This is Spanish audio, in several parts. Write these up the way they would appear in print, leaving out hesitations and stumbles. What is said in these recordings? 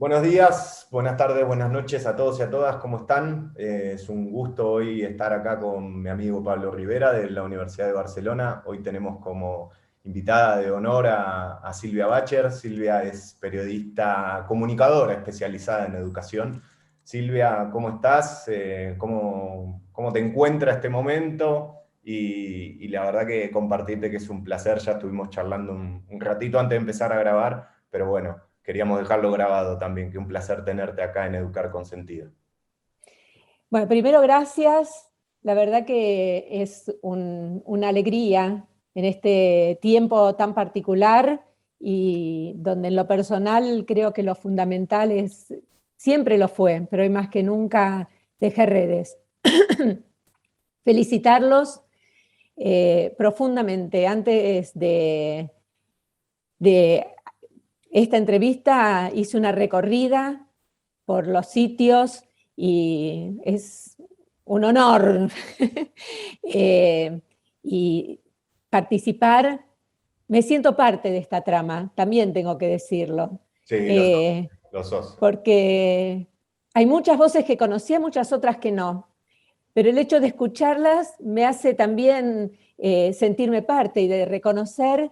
Buenos días, buenas tardes, buenas noches a todos y a todas, ¿cómo están? Es un gusto hoy estar acá con mi amigo Pablo Rivera de la Universidad de Barcelona. Hoy tenemos como invitada de honor a Silvia Bacher. Silvia es periodista comunicadora especializada en educación. Silvia, ¿cómo estás? ¿Cómo te encuentras este momento? Y la verdad que compartirte que es un placer, ya estuvimos charlando un ratito antes de empezar a grabar, pero bueno, queríamos dejarlo grabado también, que un placer tenerte acá en Educar con Sentido. Bueno, primero gracias. La verdad que es una alegría en este tiempo tan particular y donde en lo personal creo que lo fundamental es, siempre lo fue, pero hoy más que nunca dejé redes. Felicitarlos profundamente. Antes de esta entrevista hice una recorrida por los sitios y es un honor y participar. Me siento parte de esta trama, también tengo que decirlo, Sí, eh, lo sos. porque hay muchas voces que conocía, muchas otras que no, pero el hecho de escucharlas me hace también sentirme parte y de reconocer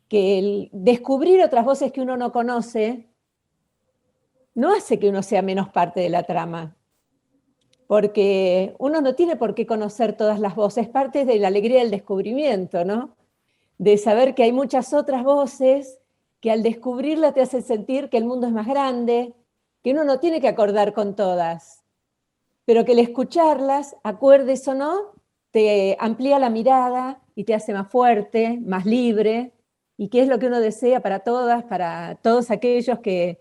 que el descubrir otras voces que uno no conoce no hace que uno sea menos parte de la trama, porque uno no tiene por qué conocer todas las voces, parte de la alegría del descubrimiento, ¿no? De saber que hay muchas otras voces que al descubrirla te hacen sentir que el mundo es más grande, que uno no tiene que acordar con todas, pero que el escucharlas, acuerdes o no, te amplía la mirada y te hace más fuerte, más libre, y que es lo que uno desea para todas, para todos aquellos que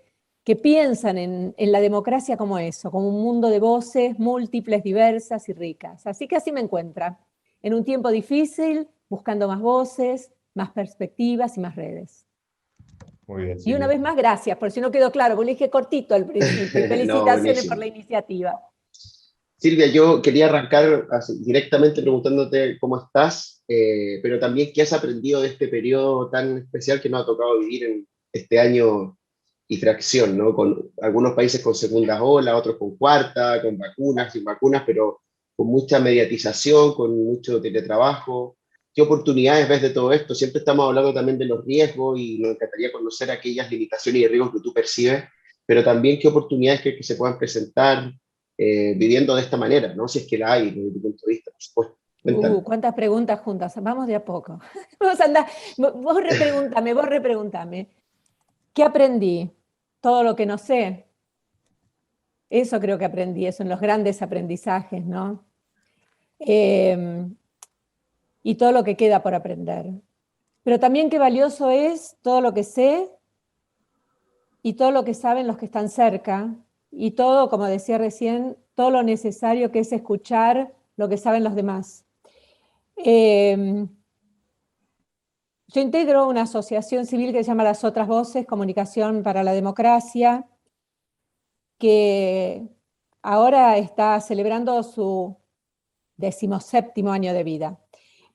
piensan en la democracia como eso, como un mundo de voces múltiples, diversas y ricas. Así que así me encuentra, en un tiempo difícil, buscando más voces, más perspectivas y más redes. Muy bien, Y una Silvia. vez más, gracias, por si no quedó claro, porque lo dije cortito al principio. No, Felicitaciones por buenísimo. la iniciativa. Silvia, yo quería arrancar directamente preguntándote cómo estás, pero también qué has aprendido de este periodo tan especial que nos ha tocado vivir en este año y fracción, ¿no? Con algunos países con segunda ola, otros con cuarta, con vacunas, sin vacunas, pero con mucha mediatización, con mucho teletrabajo. ¿Qué oportunidades ves de todo esto? Siempre estamos hablando también de los riesgos y nos encantaría conocer aquellas limitaciones y riesgos que tú percibes, pero también qué oportunidades crees que se puedan presentar viviendo de esta manera, ¿no? Si es que la hay desde tu punto de vista, por supuesto. Cuéntame. Cuántas preguntas juntas. Vamos de a poco. Vamos a andar. Vos repregúntame. ¿Qué aprendí? Todo lo que no sé. Eso creo que aprendí, eso en los grandes aprendizajes, ¿no? Eh, y todo lo que queda por aprender. Pero también qué valioso es todo lo que sé y todo lo que saben los que están cerca y todo, como decía recién, todo lo necesario que es escuchar lo que saben los demás. Eh, Yo integro una asociación civil que se llama Las Otras Voces, Comunicación para la Democracia, que ahora está celebrando su 17º año de vida.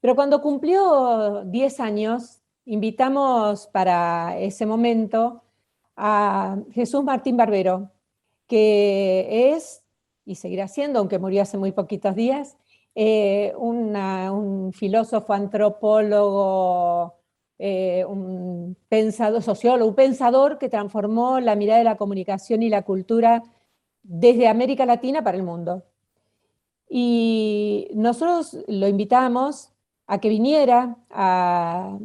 Pero cuando cumplió 10 años, invitamos para ese momento a Jesús Martín Barbero, que es, y seguirá siendo, aunque murió hace muy poquitos días, un filósofo, antropólogo, un pensador, sociólogo, un pensador que transformó la mirada de la comunicación y la cultura desde América Latina para el mundo. Y nosotros lo invitamos a que viniera a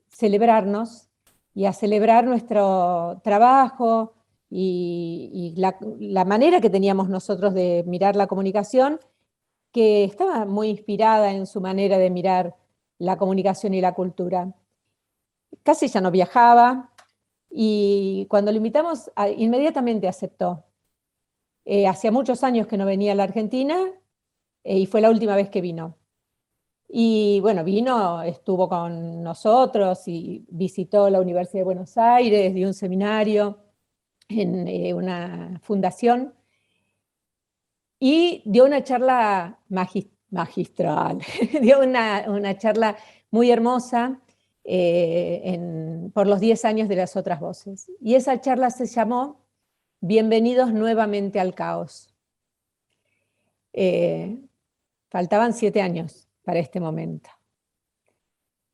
celebrarnos y a celebrar nuestro trabajo y la manera que teníamos nosotros de mirar la comunicación, que estaba muy inspirada en su manera de mirar la comunicación y la cultura. Casi ya no viajaba y cuando lo invitamos, inmediatamente aceptó. Hacía muchos años que no venía a la Argentina y fue la última vez que vino. Y bueno, vino, estuvo con nosotros y visitó la Universidad de Buenos Aires, dio un seminario en una fundación y dio una charla magistral, dio una charla muy hermosa por los 10 años de Las Otras Voces. Y esa charla se llamó bienvenidos nuevamente al caos. Faltaban 7 años para este momento.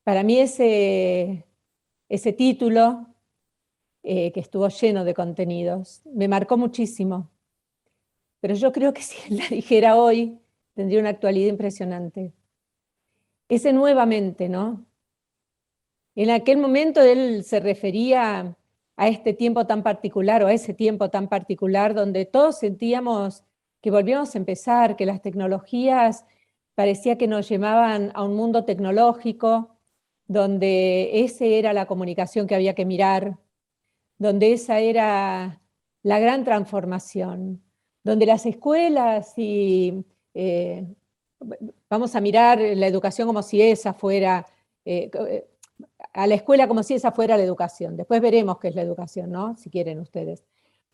Para mí ese título, que estuvo lleno de contenidos, me marcó muchísimo. Pero yo creo que si él la dijera hoy, tendría una actualidad impresionante. Ese nuevamente, ¿no? En aquel momento él se refería a este tiempo tan particular, o a ese tiempo tan particular, donde todos sentíamos que volvíamos a empezar, que las tecnologías parecía que nos llevaban a un mundo tecnológico, donde esa era la comunicación que había que mirar, donde esa era la gran transformación, donde las escuelas y vamos a mirar la educación como si esa fuera, a la escuela como si esa fuera la educación. Después veremos qué es la educación, ¿no? Si quieren ustedes.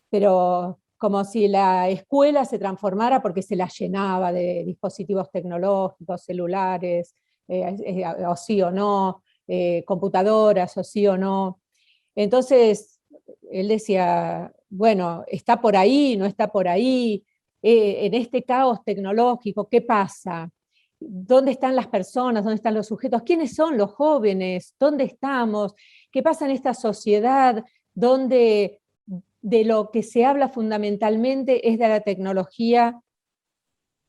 Pero como si la escuela se transformara porque se la llenaba de dispositivos tecnológicos, celulares, o sí o no, computadoras, o sí o no. Entonces, él decía, bueno, está por ahí, no está por ahí, en este caos tecnológico, ¿qué pasa? ¿Dónde están las personas? ¿Dónde están los sujetos? ¿Quiénes son los jóvenes? ¿Dónde estamos? ¿Qué pasa en esta sociedad donde de lo que se habla fundamentalmente es de la tecnología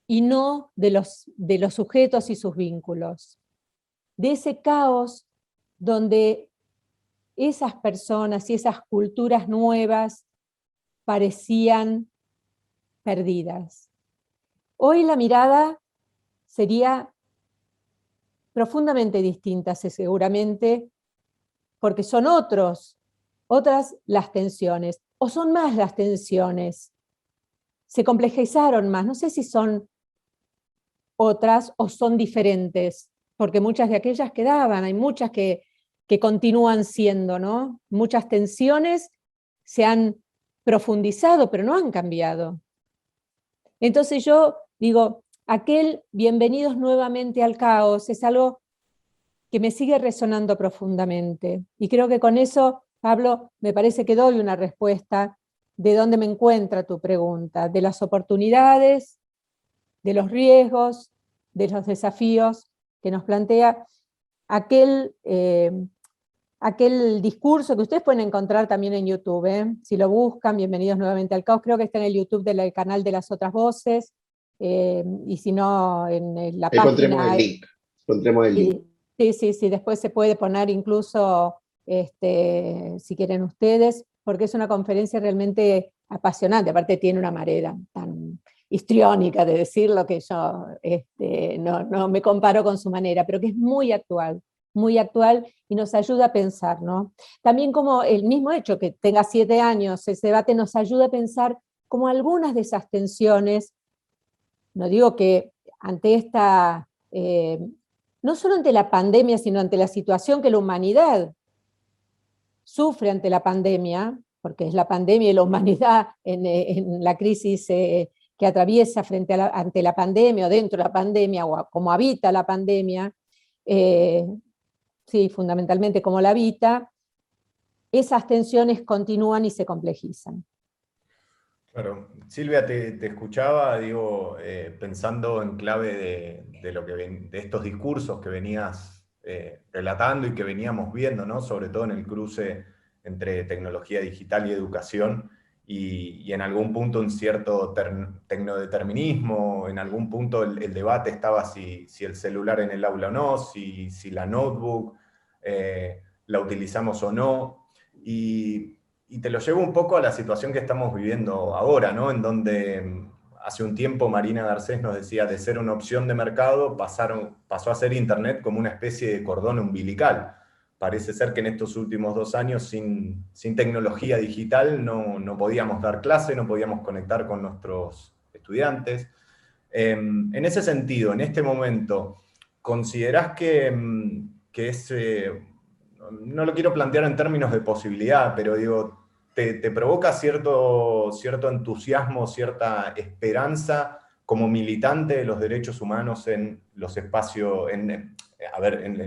y no de los sujetos y sus vínculos? De ese caos donde esas personas y esas culturas nuevas parecían perdidas. Hoy la mirada sería profundamente distinta, seguramente, porque son otras las tensiones, o son más las tensiones, se complejizaron más, no sé si son otras o son diferentes, porque muchas de aquellas quedaban, hay muchas que continúan siendo, ¿no? Muchas tensiones se han profundizado, pero no han cambiado. Entonces yo digo, aquel bienvenidos nuevamente al caos es algo que me sigue resonando profundamente. Y creo que con eso, Pablo, me parece que doy una respuesta de dónde me encuentra tu pregunta, de las oportunidades, de los riesgos, de los desafíos que nos plantea aquel discurso que ustedes pueden encontrar también en YouTube, ¿eh? Si lo buscan, bienvenidos nuevamente al caos, creo que está en el YouTube del canal de Las Otras Voces, y si no, en la Ahí pondremos página. el link. Pondremos el link. Sí, después se puede poner incluso, si quieren ustedes, porque es una conferencia realmente apasionante, aparte tiene una manera tan histriónica de decirlo que yo no me comparo con su manera, pero que es muy actual y nos ayuda a pensar, ¿no? También como el mismo hecho que tenga 7 años, ese debate nos ayuda a pensar como algunas de esas tensiones, no digo que ante esta, no solo ante la pandemia, sino ante la situación que la humanidad sufre ante la pandemia, porque es la pandemia y la humanidad en la crisis que atraviesa ante la pandemia o dentro de la pandemia, o como habita la pandemia, sí, fundamentalmente como la habita, esas tensiones continúan y se complejizan. Claro. Silvia, te escuchaba, digo, pensando en clave de estos discursos que venías relatando y que veníamos viendo, ¿no? Sobre todo en el cruce entre tecnología digital y educación, y en algún punto un cierto tecnodeterminismo, en algún punto el debate estaba si el celular en el aula o no, si la notebook la utilizamos o no, y te lo llevo un poco a la situación que estamos viviendo ahora, ¿no? En donde hace un tiempo Marina Garcés nos decía, de ser una opción de mercado, pasó a ser Internet como una especie de cordón umbilical. Parece ser que en estos últimos 2 años, sin tecnología digital, no podíamos dar clase, no podíamos conectar con nuestros estudiantes. En ese sentido, en este momento, ¿considerás que es... no lo quiero plantear en términos de posibilidad, pero digo, te provoca cierto entusiasmo, cierta esperanza como militante de los derechos humanos en los espacios, en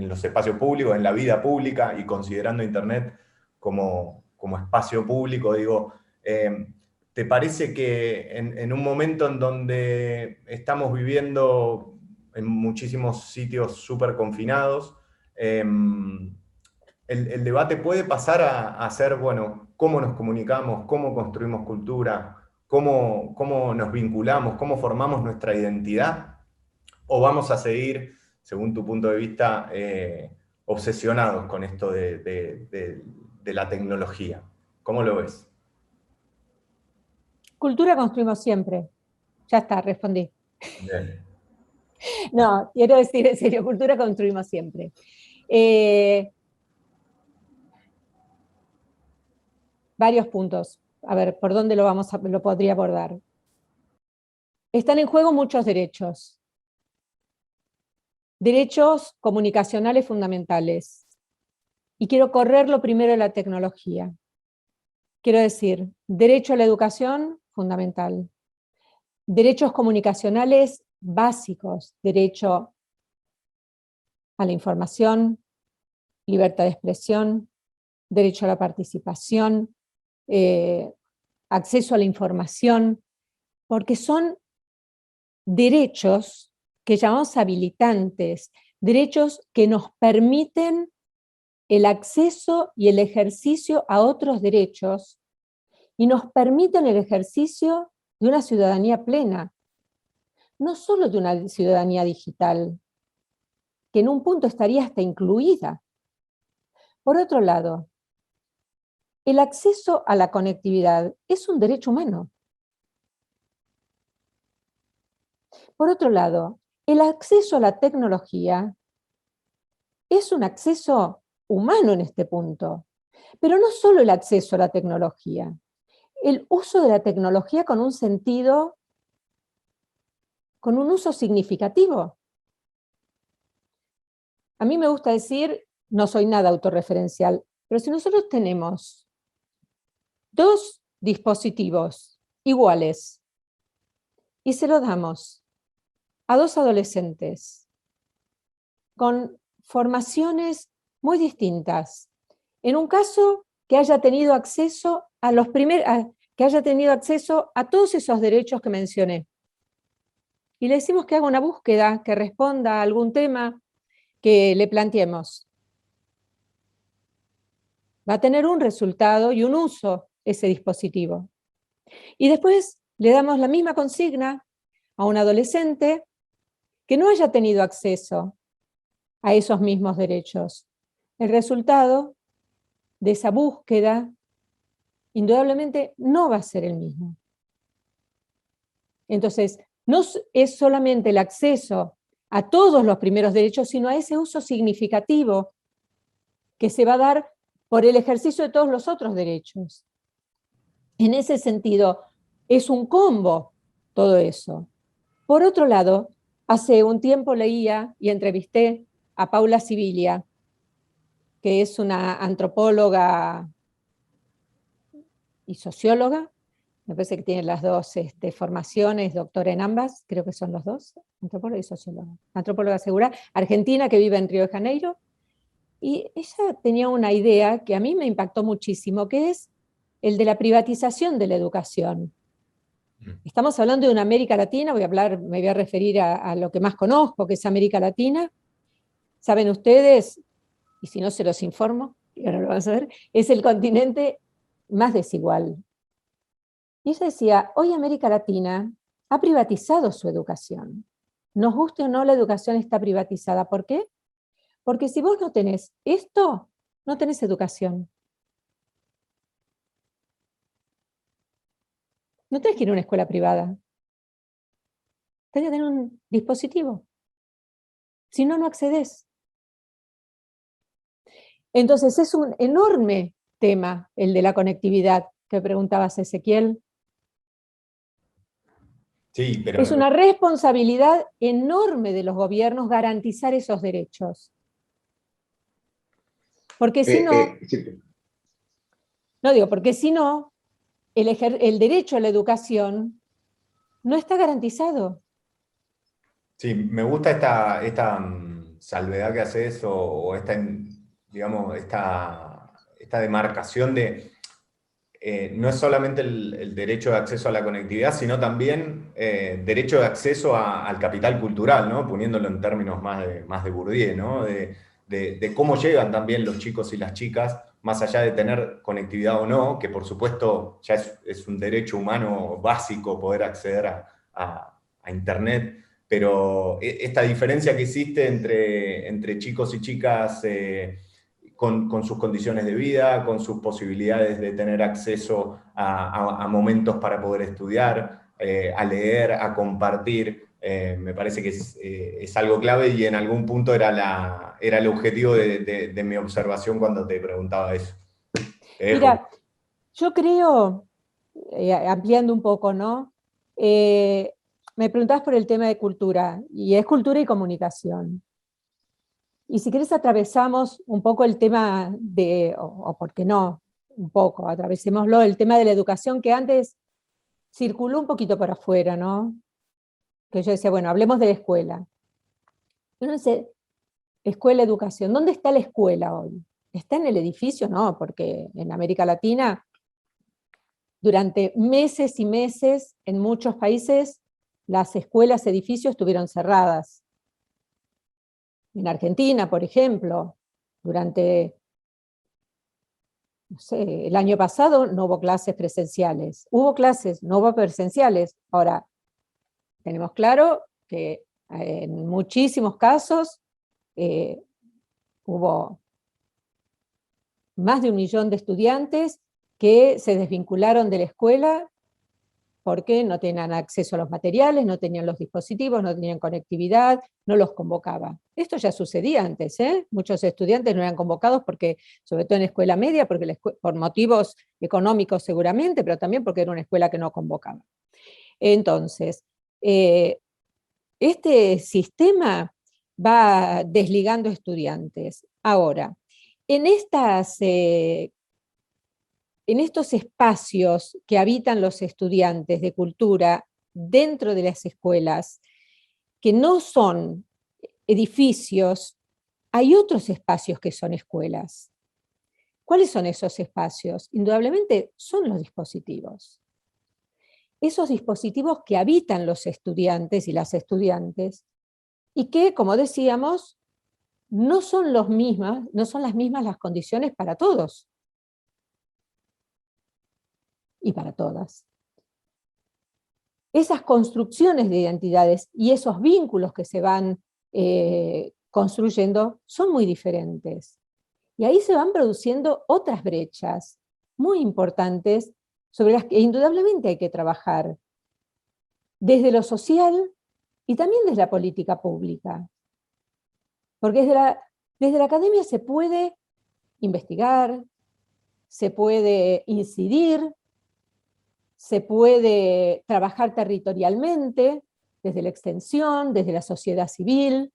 los espacios públicos, en la vida pública, y considerando Internet como espacio público, digo, ¿te parece que en un momento en donde estamos viviendo en muchísimos sitios súper confinados, el debate puede pasar a ser, bueno, cómo nos comunicamos, cómo construimos cultura, cómo nos vinculamos, cómo formamos nuestra identidad? ¿O vamos a seguir, según tu punto de vista, obsesionados con esto de la tecnología? ¿Cómo lo ves? Cultura construimos siempre. Ya está, respondí. Bien. No, quiero decir en serio, cultura construimos siempre. Varios puntos. A ver, ¿por dónde lo podría abordar? Están en juego muchos derechos. Derechos comunicacionales fundamentales. Y quiero correrlo primero en la tecnología. Quiero decir, derecho a la educación, fundamental. Derechos comunicacionales básicos, derecho a la información, libertad de expresión, derecho a la participación, acceso a la información, porque son derechos que llamamos habilitantes, derechos que nos permiten el acceso y el ejercicio a otros derechos y nos permiten el ejercicio de una ciudadanía plena, no solo de una ciudadanía digital, que en un punto estaría hasta incluida. Por otro lado, el acceso a la conectividad es un derecho humano. Por otro lado, el acceso a la tecnología es un acceso humano en este punto. Pero no solo el acceso a la tecnología, el uso de la tecnología con un sentido, con un uso significativo. A mí me gusta decir, no soy nada autorreferencial, pero si nosotros tenemos dos dispositivos iguales y se los damos a dos adolescentes con formaciones muy distintas, en un caso que haya tenido acceso a que haya tenido acceso a todos esos derechos que mencioné, y le decimos que haga una búsqueda que responda a algún tema que le planteemos, va a tener un resultado y un uso ese dispositivo. Y después le damos la misma consigna a un adolescente que no haya tenido acceso a esos mismos derechos. El resultado de esa búsqueda indudablemente no va a ser el mismo. Entonces, no es solamente el acceso a todos los primeros derechos, sino a ese uso significativo que se va a dar por el ejercicio de todos los otros derechos. En ese sentido, es un combo todo eso. Por otro lado, hace un tiempo leía y entrevisté a Paula Sibilia, que es una antropóloga y socióloga, me parece que tiene las dos formaciones, doctora en ambas, creo que son los dos, antropóloga y socióloga. Antropóloga segura, argentina, que vive en Río de Janeiro, y ella tenía una idea que a mí me impactó muchísimo, que es el de la privatización de la educación. Estamos hablando de una América Latina, me voy a referir a lo que más conozco, que es América Latina. Saben ustedes, y si no se los informo, y ahora lo van a saber, es el continente más desigual. Y ella decía, hoy América Latina ha privatizado su educación. Nos guste o no, la educación está privatizada. ¿Por qué? Porque si vos no tenés esto, no tenés educación. No tenés que ir a una escuela privada. Tenés que tener un dispositivo. Si no, no accedés. Entonces es un enorme tema el de la conectividad que preguntabas, Ezequiel. Sí, pero es una responsabilidad enorme de los gobiernos garantizar esos derechos. Porque si no, sí. porque si no, el derecho a la educación no está garantizado. Sí, me gusta esta salvedad que haces o esta, digamos, esta demarcación de no es solamente el derecho de acceso a la conectividad, sino también derecho de acceso al capital cultural, ¿no? Poniéndolo en términos más de Bourdieu, ¿no? De cómo llegan también los chicos y las chicas, más allá de tener conectividad o no, que por supuesto ya es un derecho humano básico poder acceder a Internet, pero esta diferencia que existe entre chicos y chicas con sus condiciones de vida, con sus posibilidades de tener acceso a momentos para poder estudiar, a leer, a compartir, me parece que es algo clave y en algún punto era el objetivo de mi observación cuando te preguntaba eso. Mira, yo creo, ampliando un poco, ¿no? Me preguntabas por el tema de cultura, y es cultura y comunicación. Y si querés atravesamos un poco el tema o por qué no, un poco, atravesémoslo, el tema de la educación que antes circuló un poquito por afuera, ¿no? Que yo decía, bueno, hablemos de la escuela. Yo no sé, escuela, educación, ¿dónde está la escuela hoy? ¿Está en el edificio? No, porque en América Latina, durante meses y meses, en muchos países, las escuelas, edificios estuvieron cerradas. En Argentina, por ejemplo, durante, no sé, el año pasado no hubo clases presenciales. Hubo clases, no hubo presenciales. Ahora, tenemos claro que en muchísimos casos hubo más de 1 millón de estudiantes que se desvincularon de la escuela porque no tenían acceso a los materiales, no tenían los dispositivos, no tenían conectividad, no los convocaba. Esto ya sucedía antes, ¿eh? Muchos estudiantes no eran convocados porque, sobre todo en escuela media, porque por motivos económicos seguramente, pero también porque era una escuela que no convocaba. Entonces, este sistema va desligando estudiantes. Ahora, en estos espacios que habitan los estudiantes de cultura dentro de las escuelas, que no son edificios, hay otros espacios que son escuelas. ¿Cuáles son esos espacios? Indudablemente son los dispositivos. Esos dispositivos que habitan los estudiantes y las estudiantes, y que, como decíamos, no son las mismas las condiciones para todos y para todas. Esas construcciones de identidades y esos vínculos que se van construyendo son muy diferentes. Y ahí se van produciendo otras brechas muy importantes sobre las que indudablemente hay que trabajar desde lo social y también desde la política pública. Porque desde la academia se puede investigar, se puede incidir, se puede trabajar territorialmente, desde la extensión, desde la sociedad civil.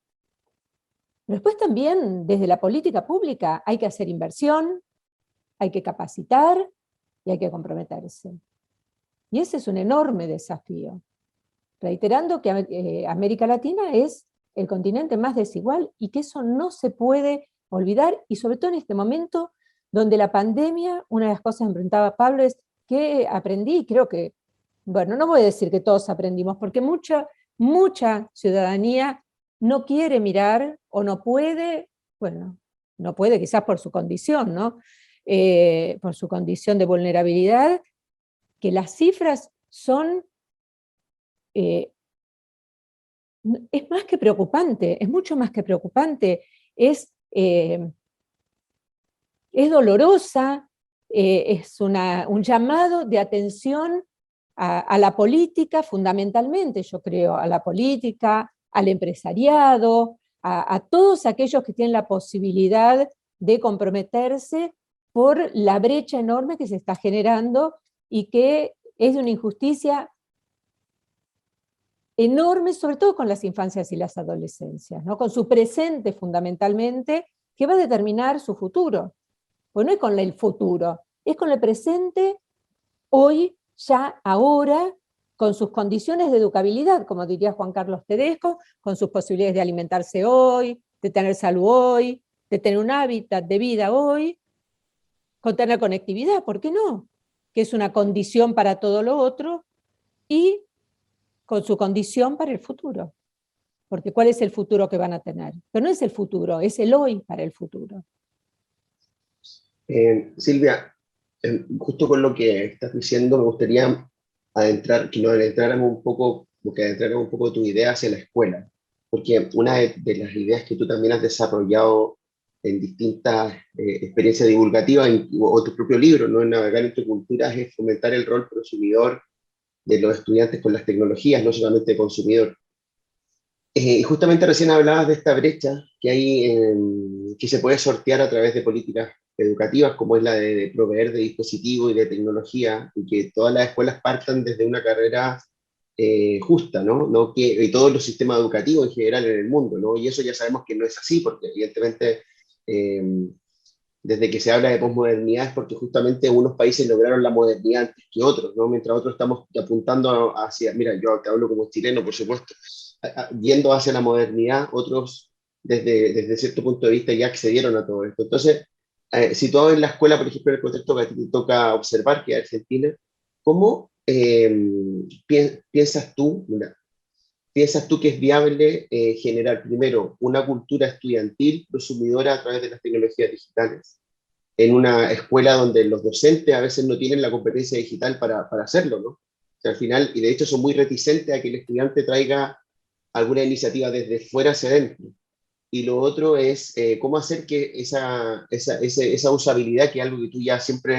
Pero después también, desde la política pública, hay que hacer inversión, hay que capacitar y hay que comprometerse. Y ese es un enorme desafío. Reiterando que América Latina es el continente más desigual y que eso no se puede olvidar, y sobre todo en este momento donde la pandemia, una de las cosas que me preguntaba Pablo es que aprendí, y creo que, bueno, no voy a decir que todos aprendimos, porque mucha ciudadanía no quiere mirar o no puede, bueno, no puede quizás por su condición, ¿no? Por su condición de vulnerabilidad, que las cifras son, es más que preocupante, es mucho más que preocupante, es dolorosa, es un llamado de atención a la política fundamentalmente, yo creo, a la política, al empresariado, a todos aquellos que tienen la posibilidad de comprometerse por la brecha enorme que se está generando y que es de una injusticia enorme, sobre todo con las infancias y las adolescencias, ¿no? Con su presente fundamentalmente, que va a determinar su futuro. Pues no es con el futuro, es con el presente, hoy, ya, ahora, con sus condiciones de educabilidad, como diría Juan Carlos Tedesco, con sus posibilidades de alimentarse hoy, de tener salud hoy, de tener un hábitat de vida hoy, con tener conectividad, ¿por qué no? que es una condición para todo lo otro, y con su condición para el futuro. Porque ¿cuál es el futuro que van a tener? Pero no es el futuro, es el hoy para el futuro. Silvia, justo con lo que estás diciendo, me gustaría que nos adentráramos un poco, porque adentráramos un poco tu idea hacia la escuela, porque una de las ideas que tú también has desarrollado en distintas experiencias divulgativas o tu propio libro, ¿no? En Navegar entre Culturas, es fomentar el rol prosumidor de los estudiantes con las tecnologías, no solamente consumidor. Y justamente recién hablabas de esta brecha que hay, que se puede sortear a través de políticas educativas, como es la de proveer de dispositivos y de tecnología, y que todas las escuelas partan desde una carrera justa, ¿no? No que, y todos los sistemas educativos en general en el mundo, ¿no? Y eso ya sabemos que no es así, porque evidentemente eh, desde que se habla de posmodernidad es porque justamente unos países lograron la modernidad antes que otros, ¿no? Mientras otros estamos apuntando hacia, mira, yo te hablo como chileno, por supuesto, yendo hacia la modernidad, otros desde cierto punto de vista ya accedieron a todo esto. Entonces, situado en la escuela, por ejemplo, en el contexto que a ti te toca observar, que es Argentina, ¿cómo piensas tú, mira, piensas tú que es viable generar primero una cultura estudiantil prosumidora a través de las tecnologías digitales en una escuela donde los docentes a veces no tienen la competencia digital para hacerlo, ¿no? O sea, al final, y de hecho son muy reticentes a que el estudiante traiga alguna iniciativa desde fuera hacia adentro. Y lo otro es cómo hacer que esa usabilidad, que es algo que tú ya siempre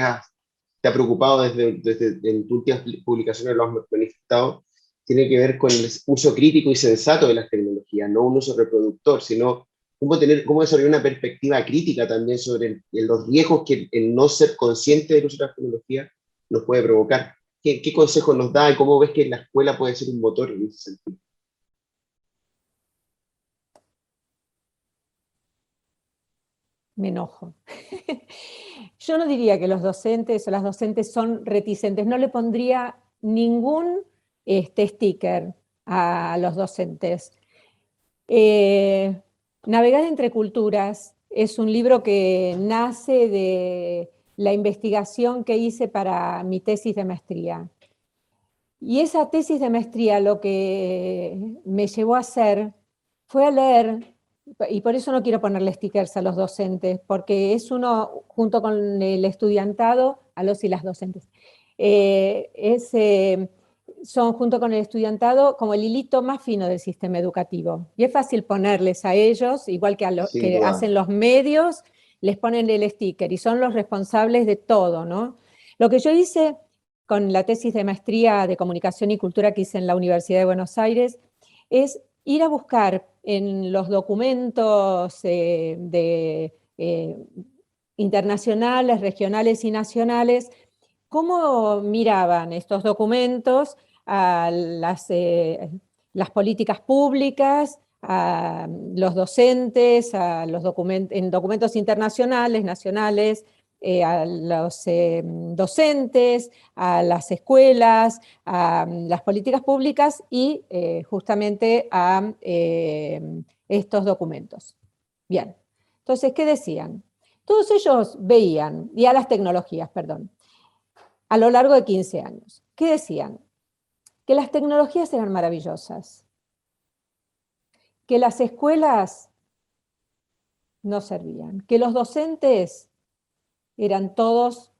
te ha preocupado desde en tus últimas publicaciones, lo has manifestado, tiene que ver con el uso crítico y sensato de las tecnologías, no un uso reproductor, sino cómo desarrollar una perspectiva crítica también sobre los riesgos que el no ser consciente del uso de las tecnologías nos puede provocar. ¿Qué consejos nos da y cómo ves que la escuela puede ser un motor en ese sentido? Me enojo. Yo no diría que los docentes o las docentes son reticentes, no le pondría ningún sticker a los docentes. Navegar entre culturas es un libro que nace de la investigación que hice para mi tesis de maestría. Y esa tesis de maestría lo que me llevó a hacer fue a leer, y por eso no quiero ponerle stickers a los docentes, porque es uno, junto con el estudiantado, a los y las docentes, son junto con el estudiantado como el hilito más fino del sistema educativo. Y es fácil ponerles a ellos, igual que a lo que hacen los medios, les ponen el sticker y son los responsables de todo, ¿no? Lo que yo hice con la tesis de maestría de Comunicación y Cultura que hice en la Universidad de Buenos Aires, es ir a buscar en los documentos internacionales, regionales y nacionales, cómo miraban estos documentos a las políticas públicas, a los docentes, en documentos internacionales, nacionales, a los docentes, a las escuelas, a las políticas públicas y justamente a estos documentos. Bien, entonces, ¿qué decían? Todos ellos veían, y a las tecnologías, perdón, a lo largo de 15 años. ¿Qué decían? Que las tecnologías eran maravillosas, que las escuelas no servían, que los docentes eran todos,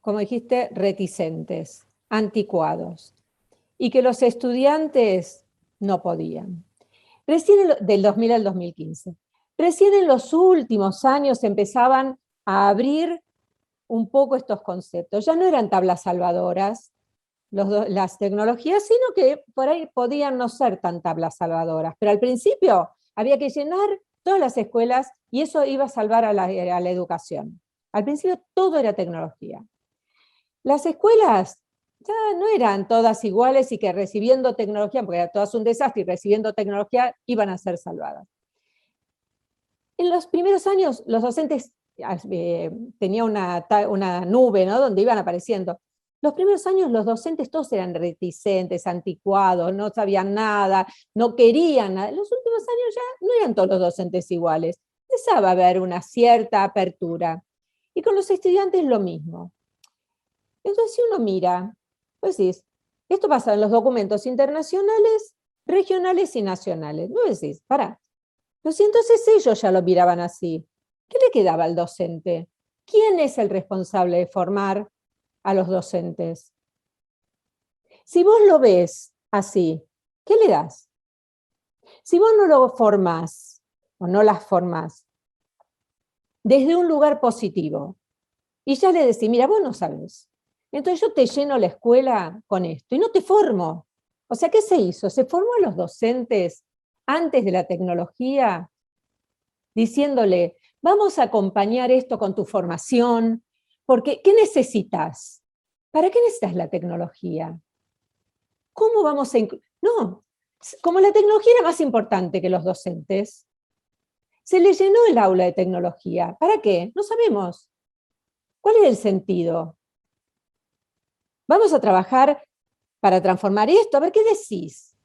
como dijiste, reticentes, anticuados, y que los estudiantes no podían. Recién del 2000 al 2015. Recién en los últimos años empezaban a abrir un poco estos conceptos. Ya no eran tablas salvadoras las tecnologías, sino que por ahí podían no ser tan tablas salvadoras. Pero al principio había que llenar todas las escuelas y eso iba a salvar a la educación. Al principio todo era tecnología. Las escuelas ya no eran todas iguales y que recibiendo tecnología, porque era todas un desastre y recibiendo tecnología iban a ser salvadas. En los primeros años los docentes tenían una nube, ¿no?, donde iban apareciendo. Los primeros años los docentes todos eran reticentes, anticuados, no sabían nada, no querían nada. En los últimos años ya no eran todos los docentes iguales. Empezaba a haber una cierta apertura. Y con los estudiantes lo mismo. Entonces, si uno mira, pues decís, esto pasa en los documentos internacionales, regionales y nacionales. No decís, pará. Pero si entonces ellos ya lo miraban así, ¿qué le quedaba al docente? ¿Quién es el responsable de formar a los docentes? Si vos lo ves así, ¿qué le das? Si vos no lo formás, o no las formás, desde un lugar positivo, y ya le decís, mira, vos no sabés, entonces yo te lleno la escuela con esto, y no te formo. O sea, ¿qué se hizo? Se formó a los docentes antes de la tecnología, diciéndole, vamos a acompañar esto con tu formación, porque ¿qué necesitas? ¿Para qué necesitas la tecnología? ¿Cómo vamos a no, como la tecnología era más importante que los docentes, se le llenó el aula de tecnología. ¿Para qué? No sabemos. ¿Cuál es el sentido? Vamos a trabajar para transformar esto. A ver, ¿qué decís?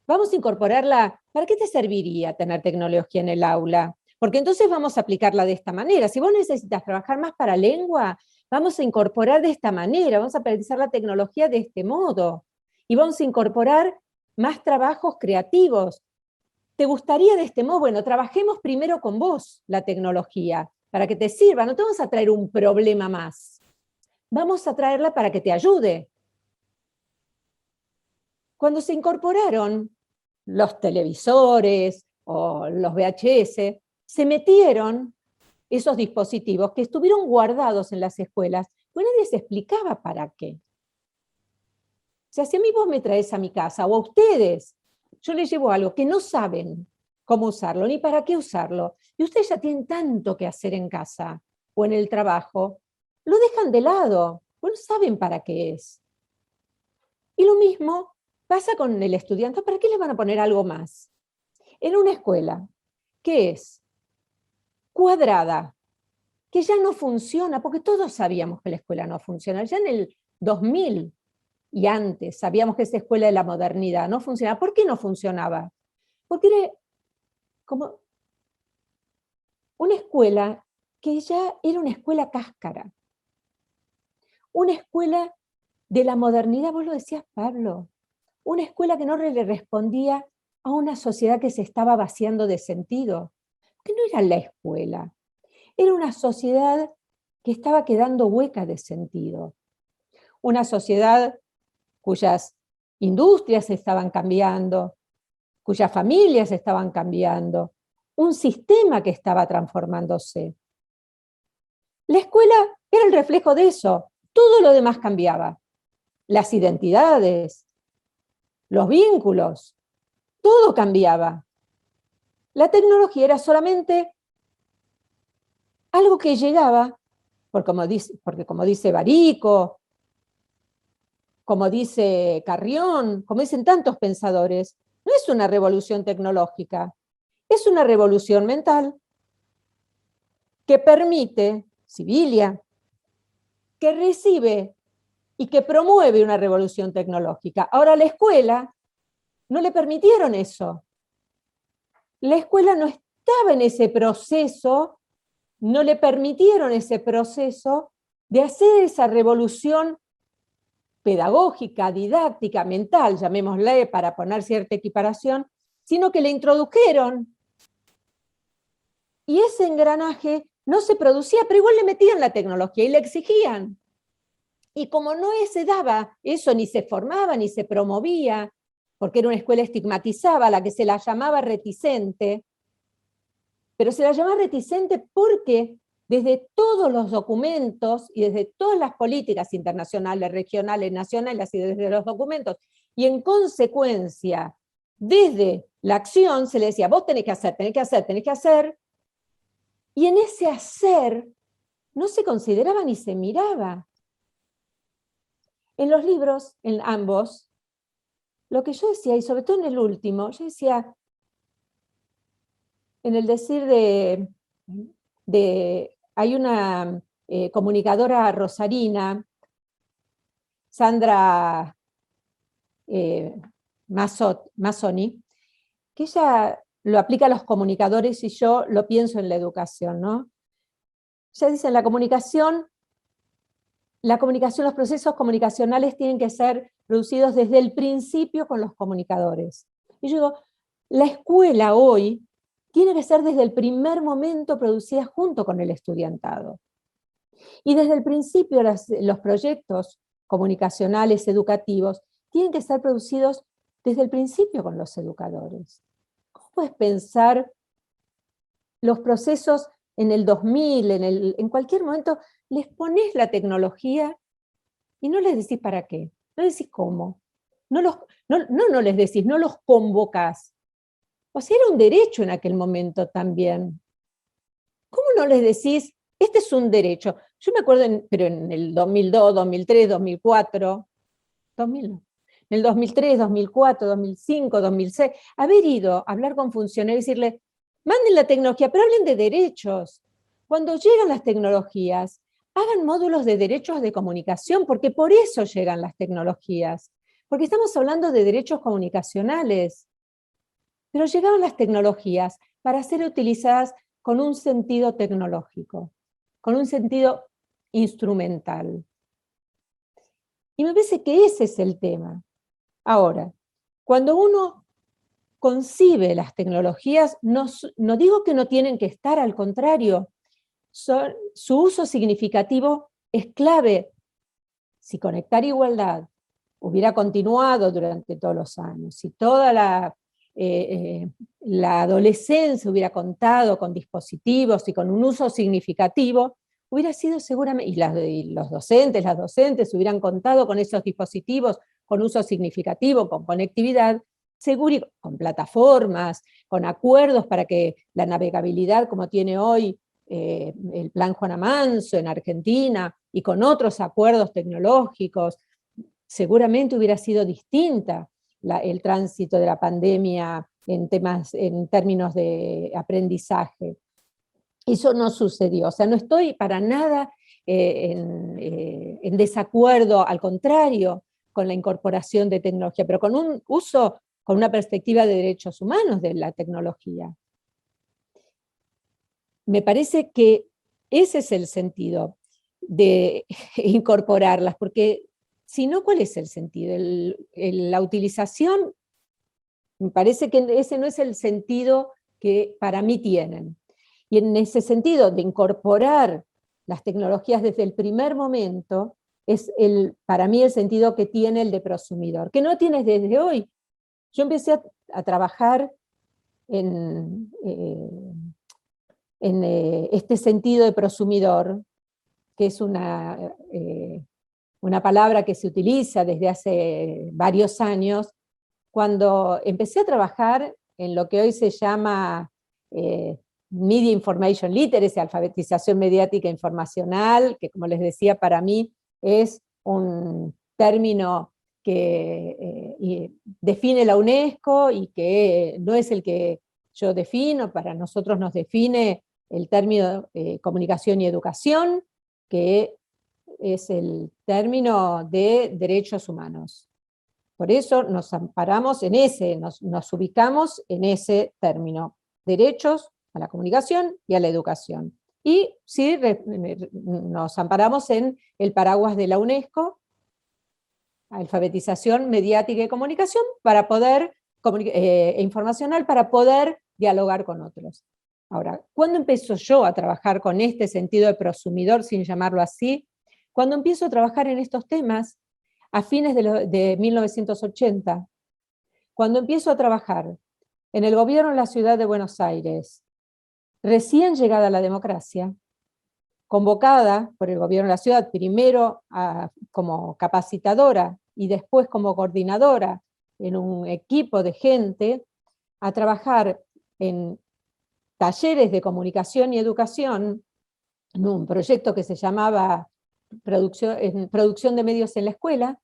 Vamos a incorporarla. ¿Para qué te serviría tener tecnología en el aula? Porque entonces vamos a aplicarla de esta manera. Si vos necesitas trabajar más para lengua, vamos a incorporar de esta manera, vamos a utilizar la tecnología de este modo. Y vamos a incorporar más trabajos creativos. ¿Te gustaría de este modo? Bueno, trabajemos primero con vos la tecnología, para que te sirva. No te vamos a traer un problema más. Vamos a traerla para que te ayude. Cuando se incorporaron los televisores o los VHS, se metieron esos dispositivos que estuvieron guardados en las escuelas, pues nadie se explicaba para qué. O sea, si a mí vos me traes a mi casa, o a ustedes, yo les llevo algo que no saben cómo usarlo, ni para qué usarlo, y ustedes ya tienen tanto que hacer en casa o en el trabajo, lo dejan de lado, pues no saben para qué es. Y lo mismo pasa con el estudiante. ¿Para qué les van a poner algo más? En una escuela que es cuadrada, que ya no funciona, porque todos sabíamos que la escuela no funciona. Ya en el 2000 y antes sabíamos que esa escuela de la modernidad no funcionaba. ¿Por qué no funcionaba? Porque era como una escuela que ya era una escuela cáscara. Una escuela de la modernidad, vos lo decías, Pablo, una escuela que no le respondía a una sociedad que se estaba vaciando de sentido. Que no era la escuela, era una sociedad que estaba quedando hueca de sentido. Una sociedad cuyas industrias estaban cambiando, cuyas familias estaban cambiando, un sistema que estaba transformándose. La escuela era el reflejo de eso, todo lo demás cambiaba. Las identidades, los vínculos, todo cambiaba. La tecnología era solamente algo que llegaba, porque como dice Barico, como dice Carrión, como dicen tantos pensadores, no es una revolución tecnológica, es una revolución mental que permite, Sibilia, que recibe y que promueve una revolución tecnológica. Ahora, a la escuela no le permitieron eso. La escuela no estaba en ese proceso, no le permitieron ese proceso de hacer esa revolución pedagógica, didáctica, mental, llamémosle para poner cierta equiparación, sino que le introdujeron. Y ese engranaje no se producía, pero igual le metían la tecnología y le exigían. Y como no se daba eso, ni se formaba, ni se promovía, porque era una escuela estigmatizada, a la que se la llamaba reticente, pero se la llamaba reticente porque desde todos los documentos y desde todas las políticas internacionales, regionales, nacionales y desde los documentos, y en consecuencia, desde la acción se le decía, vos tenés que hacer, tenés que hacer, tenés que hacer, y en ese hacer no se consideraba ni se miraba. En los libros, en ambos, lo que yo decía, y sobre todo en el último, yo decía, en el decir hay una comunicadora rosarina, Sandra Mazzoni, que ella lo aplica a los comunicadores y yo lo pienso en la educación, ¿no? Ella dice, en la comunicación la comunicación, los procesos comunicacionales tienen que ser producidos desde el principio con los comunicadores. Y yo digo, la escuela hoy tiene que ser desde el primer momento producida junto con el estudiantado. Y desde el principio los proyectos comunicacionales educativos tienen que ser producidos desde el principio con los educadores. ¿Cómo puedes pensar los procesos en el 2000, en cualquier momento, les pones la tecnología y no les decís para qué, no les decís cómo, no les decís, no los convocás? O sea, era un derecho en aquel momento también. ¿Cómo no les decís, este es un derecho? Yo me acuerdo, pero en el 2002, 2003, 2004, 2000 no, en el 2003, 2004, 2005, 2006, haber ido a hablar con funcionarios y decirle, manden la tecnología, pero hablen de derechos. Cuando llegan las tecnologías, hagan módulos de derechos de comunicación, porque por eso llegan las tecnologías, porque estamos hablando de derechos comunicacionales. Pero llegaron las tecnologías para ser utilizadas con un sentido tecnológico, con un sentido instrumental. Y me parece que ese es el tema. Ahora, cuando uno concibe las tecnologías, no digo que no tienen que estar, al contrario, su uso significativo es clave. Si Conectar Igualdad hubiera continuado durante todos los años, si toda la adolescencia hubiera contado con dispositivos y con un uso significativo, hubiera sido seguramente, y los docentes, las docentes hubieran contado con esos dispositivos, con uso significativo, con conectividad, seguro, con plataformas, con acuerdos para que la navegabilidad como tiene hoy el Plan Juana Manso en Argentina, y con otros acuerdos tecnológicos, seguramente hubiera sido distinta el tránsito de la pandemia en términos de aprendizaje. Eso no sucedió. O sea, no estoy para nada en desacuerdo, al contrario, con la incorporación de tecnología, pero con un uso, con una perspectiva de derechos humanos de la tecnología. Me parece que ese es el sentido de incorporarlas, porque si no, ¿cuál es el sentido? La utilización, me parece que ese no es el sentido que para mí tienen. Y en ese sentido de incorporar las tecnologías desde el primer momento, es para mí el sentido que tiene el de prosumidor, que no tienes desde hoy. Yo empecé a trabajar en este sentido de prosumidor, que es una palabra que se utiliza desde hace varios años, cuando empecé a trabajar en lo que hoy se llama Media Information Literacy, alfabetización mediática informacional, que como les decía, para mí es un término que define la UNESCO y que no es el que yo defino, para nosotros nos define el término comunicación y educación, que es el término de derechos humanos. Por eso nos amparamos en nos ubicamos en ese término, derechos a la comunicación y a la educación. Y sí, nos amparamos en el paraguas de la UNESCO, alfabetización mediática y comunicación, para poder, informacional, para poder dialogar con otros. Ahora, ¿cuándo empiezo yo a trabajar con este sentido de prosumidor, sin llamarlo así? Cuando empiezo a trabajar en estos temas, a fines de 1980, cuando empiezo a trabajar en el gobierno de la ciudad de Buenos Aires, recién llegada a la democracia, convocada por el gobierno de la ciudad, primero como capacitadora y después como coordinadora en un equipo de gente, a trabajar en talleres de comunicación y educación, en un proyecto que se llamaba producción de medios en la escuela,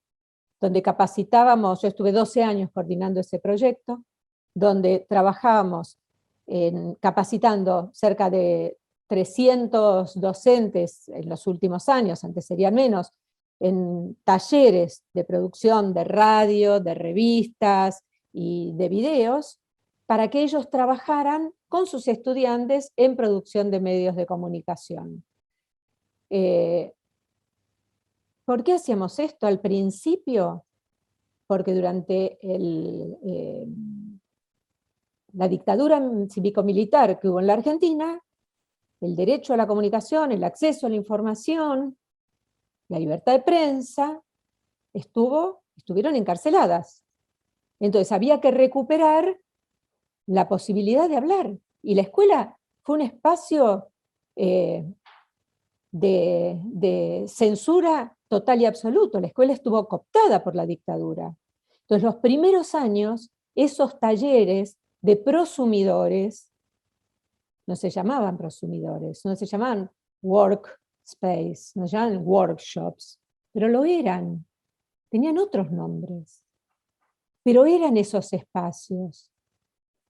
donde capacitábamos, yo estuve 12 años coordinando ese proyecto, donde trabajábamos capacitando cerca de 300 docentes en los últimos años, antes serían menos, en talleres de producción de radio, de revistas y de videos, para que ellos trabajaran con sus estudiantes en producción de medios de comunicación. ¿Por qué hacíamos esto al principio? Porque durante la dictadura cívico-militar que hubo en la Argentina, el derecho a la comunicación, el acceso a la información, la libertad de prensa, estuvieron encarceladas. Entonces había que recuperar la posibilidad de hablar. Y la escuela fue un espacio de censura total y absoluto. La escuela estuvo cooptada por la dictadura. Entonces los primeros años, esos talleres de prosumidores, no se llamaban prosumidores, no se llamaban workspace, no se llamaban workshops, pero lo eran, tenían otros nombres, pero eran esos espacios.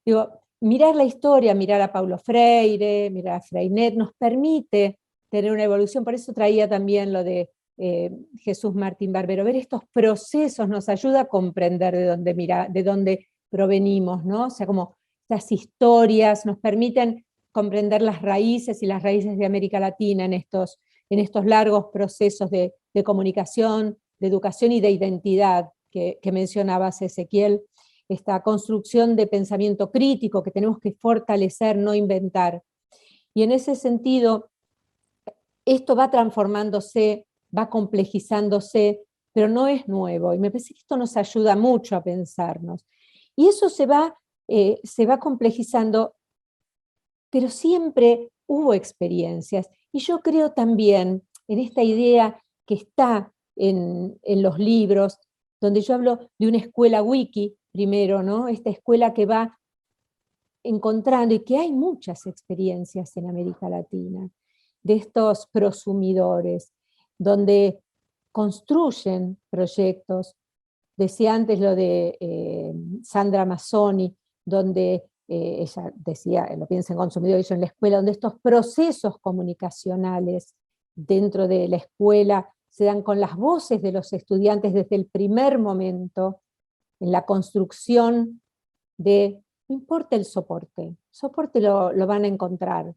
Digo, mirar la historia, mirar a Paulo Freire, mirar a Freinet, nos permite tener una evolución, por eso traía también lo de Jesús Martín Barbero, ver estos procesos nos ayuda a comprender de dónde provenimos, ¿no? O sea, como estas historias nos permiten comprender las raíces y las raíces de América Latina en estos largos procesos de comunicación, de educación y de identidad que mencionabas, Ezequiel, esta construcción de pensamiento crítico que tenemos que fortalecer, no inventar. Y en ese sentido, esto va transformándose, va complejizándose, pero no es nuevo, y me parece que esto nos ayuda mucho a pensarnos. Y eso se va complejizando, pero siempre hubo experiencias. Y yo creo también en esta idea que está en los libros, donde yo hablo de una escuela wiki, primero, ¿no? Esta escuela que va encontrando, y que hay muchas experiencias en América Latina, de estos prosumidores, donde construyen proyectos. Decía antes lo de Sandra Mazzoni, donde ella decía, lo piensa en consumidor, yo en la escuela, donde estos procesos comunicacionales dentro de la escuela se dan con las voces de los estudiantes desde el primer momento, en la construcción de, no importa el soporte lo van a encontrar,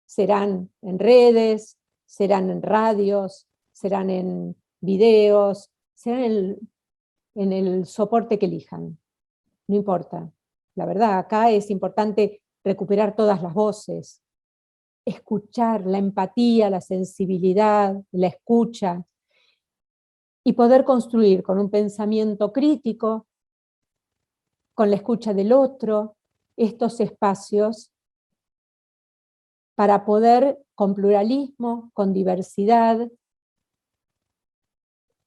serán en redes, serán en radios, serán en videos, serán en el soporte que elijan, no importa. La verdad, acá es importante recuperar todas las voces, escuchar, la empatía, la sensibilidad, la escucha, y poder construir con un pensamiento crítico, con la escucha del otro, estos espacios para poder, con pluralismo, con diversidad,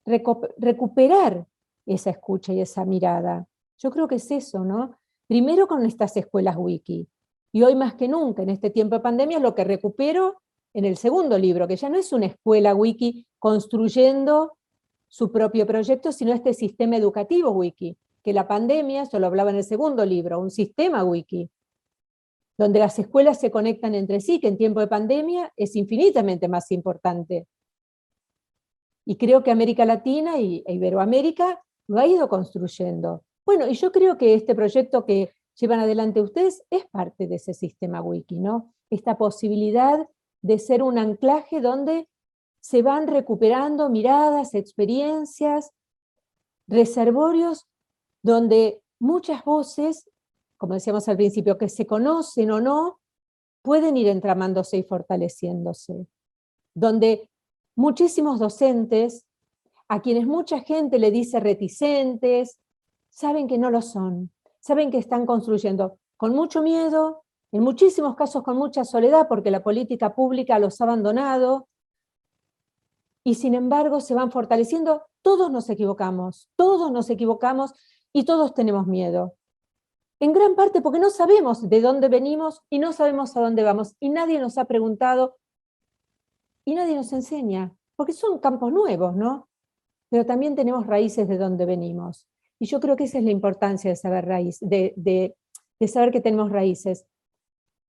recuperar esa escucha y esa mirada. Yo creo que es eso, ¿no? Primero con estas escuelas wiki, y hoy más que nunca, en este tiempo de pandemia, lo que recupero en el segundo libro, que ya no es una escuela wiki construyendo su propio proyecto, sino este sistema educativo wiki, que la pandemia, yo lo hablaba en el segundo libro, un sistema wiki, donde las escuelas se conectan entre sí, que en tiempo de pandemia es infinitamente más importante. Y creo que América Latina e Iberoamérica lo ha ido construyendo. Bueno, y yo creo que este proyecto que llevan adelante ustedes es parte de ese sistema wiki, ¿no? Esta posibilidad de ser un anclaje donde se van recuperando miradas, experiencias, reservorios, donde muchas voces, como decíamos al principio, que se conocen o no, pueden ir entramándose y fortaleciéndose. Donde muchísimos docentes, a quienes mucha gente le dice reticentes, saben que no lo son, saben que están construyendo con mucho miedo, en muchísimos casos con mucha soledad, porque la política pública los ha abandonado, y sin embargo se van fortaleciendo. Todos nos equivocamos y todos tenemos miedo. En gran parte porque no sabemos de dónde venimos y no sabemos a dónde vamos, y nadie nos ha preguntado y nadie nos enseña, porque son campos nuevos, ¿no? Pero también tenemos raíces de dónde venimos. Y yo creo que esa es la importancia de saber de saber que tenemos raíces.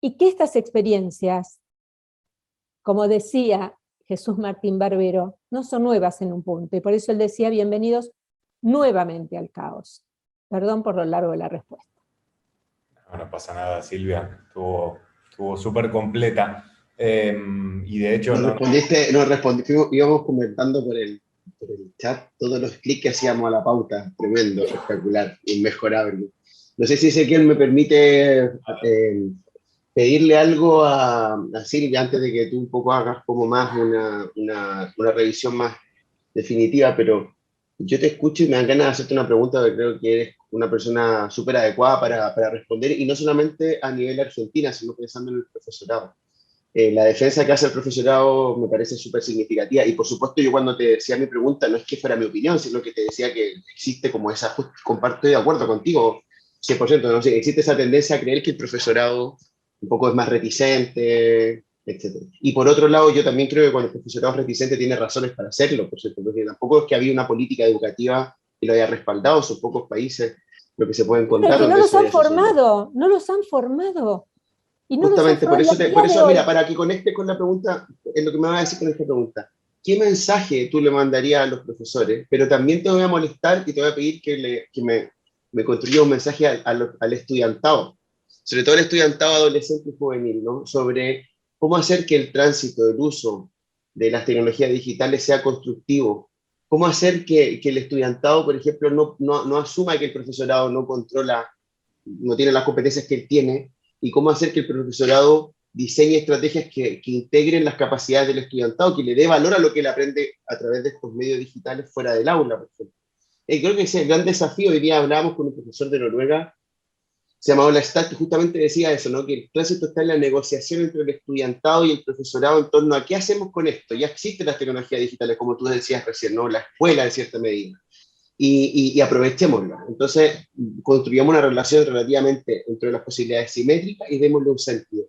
Y que estas experiencias, como decía Jesús Martín Barbero, no son nuevas en un punto, y por eso él decía, bienvenidos nuevamente al caos. Perdón por lo largo de la respuesta. No pasa nada, Silvia, estuvo súper completa. Y de hecho Nos respondiste, íbamos comentando Por el chat, todos los clics que hacíamos a la pauta, tremendo, espectacular, inmejorable. No sé si Ezequiel me permite pedirle algo a Silvia antes de que tú un poco hagas como más una revisión más definitiva, pero yo te escucho y me dan ganas de hacerte una pregunta porque creo que eres una persona súper adecuada para responder, y no solamente a nivel Argentina, sino pensando en el profesorado. La defensa que hace el profesorado me parece súper significativa, y por supuesto yo cuando te decía mi pregunta no es que fuera mi opinión, sino que te decía que existe como esa, comparto de acuerdo contigo 100%, ¿no? Sí, existe esa tendencia a creer que el profesorado un poco es más reticente, etc. Y por otro lado, yo también creo que cuando el profesorado es reticente tiene razones para hacerlo, por cierto, porque tampoco es que había una política educativa que lo haya respaldado, son pocos países lo que se pueden Pero contar que no donde los eso han haya sucedido. formado, no los han formado. Y no los han Justamente, formado. Y al por día de eso, mira, hoy, para que conecte con la pregunta, es lo que me va a decir con esta pregunta. ¿Qué mensaje tú le mandarías a los profesores? Pero también te voy a molestar y te voy a pedir que me construya un mensaje al estudiantado, sobre todo el estudiantado adolescente y juvenil, ¿no? Sobre cómo hacer que el tránsito, el uso de las tecnologías digitales sea constructivo. Cómo hacer que el estudiantado, por ejemplo, no asuma que el profesorado no controla, no tiene las competencias que él tiene, y cómo hacer que el profesorado diseñe estrategias que integren las capacidades del estudiantado, que le dé valor a lo que él aprende a través de estos medios digitales fuera del aula, por ejemplo. Creo que ese es el gran desafío. Hoy día hablábamos con un profesor de Noruega, se llamaba La Stat, que justamente decía eso, ¿no? Que el tránsito está en la negociación entre el estudiantado y el profesorado en torno a qué hacemos con esto. Ya existen las tecnologías digitales, como tú decías recién, ¿no? La escuela en cierta medida. Y aprovechémosla. Entonces, construyamos una relación relativamente entre las posibilidades simétricas y démosle un sentido.